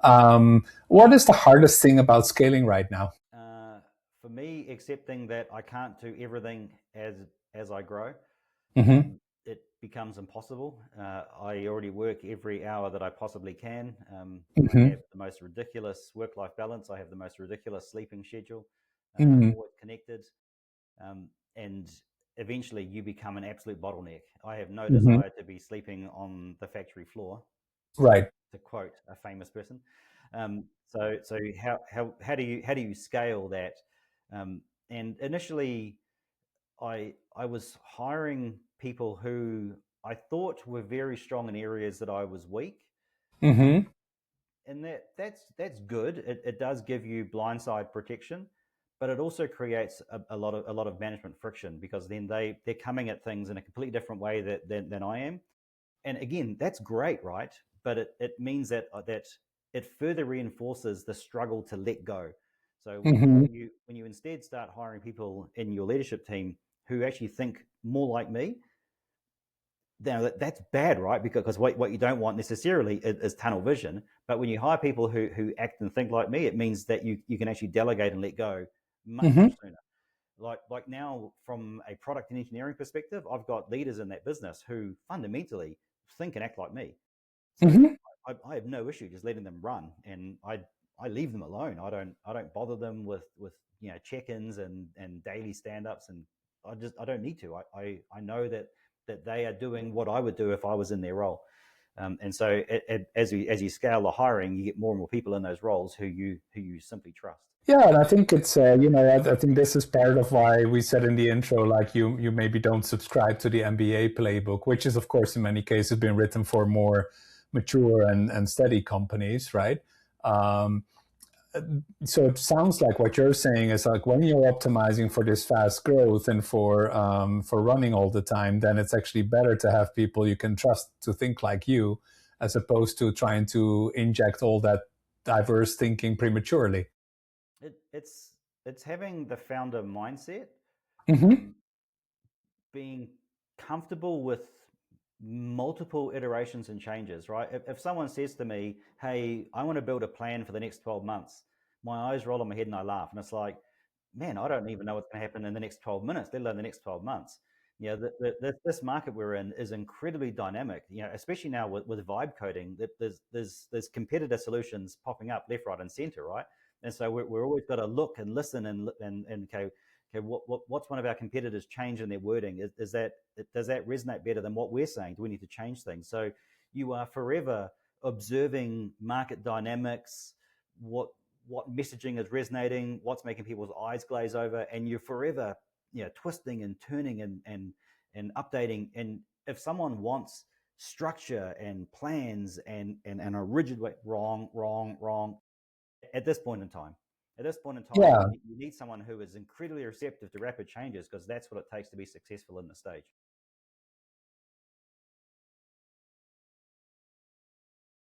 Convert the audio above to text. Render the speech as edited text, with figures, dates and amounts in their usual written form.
What is the hardest thing about scaling right now? Uh, for me, accepting that I can't do everything as I grow, Hmm. it becomes impossible. I already work every hour that I possibly can. I Hmm. have the most ridiculous work-life balance. I have the most ridiculous sleeping schedule. I'm Hmm. always connected, um, and eventually you become an absolute bottleneck. I have no Hmm. desire to be sleeping on the factory floor, Right. to quote a famous person. So how do you scale that? And initially, I was hiring people who I thought were very strong in areas that I was weak, Hmm. um, and that's good. It does give you blindside protection, but it also creates a lot of management friction because then they're coming at things in a completely different way than I am. And again, that's great, right? But it means that it further reinforces the struggle to let go. So Hmm. when you instead start hiring people in your leadership team who actually think more like me, now that's bad, right? Because what you don't want necessarily is tunnel vision. But when you hire people who act and think like me, it means that you can actually delegate and let go much Hmm. sooner. Like now, from a product and engineering perspective, I've got leaders in that business who fundamentally think and act like me. So Hmm. I have no issue just letting them run, and I leave them alone. I don't bother them with check-ins and daily stand-ups, and I don't need to. I know that they are doing what I would do if I was in their role. And so as you scale the hiring, you get more and more people in those roles who you simply trust. Yeah, and I think it's I think this is part of why we said in the intro, like you maybe don't subscribe to the MBA playbook, which is of course in many cases been written for more mature and steady companies, right? Um, so it sounds like what you're saying is like when you're optimizing for this fast growth and for running all the time, then it's actually better to have people you can trust to think like you, as opposed to trying to inject all that diverse thinking prematurely. It's having the founder mindset, Hmm. um, being comfortable with multiple iterations and changes, right? If someone says to me, "Hey, I want to build a plan for the next 12 months," my eyes roll on my head and I laugh. And it's like, man, I don't even know what's going to happen in the next 12 minutes, let alone the next 12 months. This market we're in is incredibly dynamic, especially now with vibe coding. There's competitor solutions popping up left, right, and center, right? And so we're always got to look and listen and okay, what's one of our competitors change in their wording? Is that does that resonate better than what we're saying? Do we need to change things? So you are forever observing market dynamics, what what messaging is resonating, what's making people's eyes glaze over, and you're forever twisting and turning and updating. And if someone wants structure and plans and a rigid way, wrong, wrong, wrong, at this point in time. At this point in time, Yeah. you need someone who is incredibly receptive to rapid changes because that's what it takes to be successful in the stage.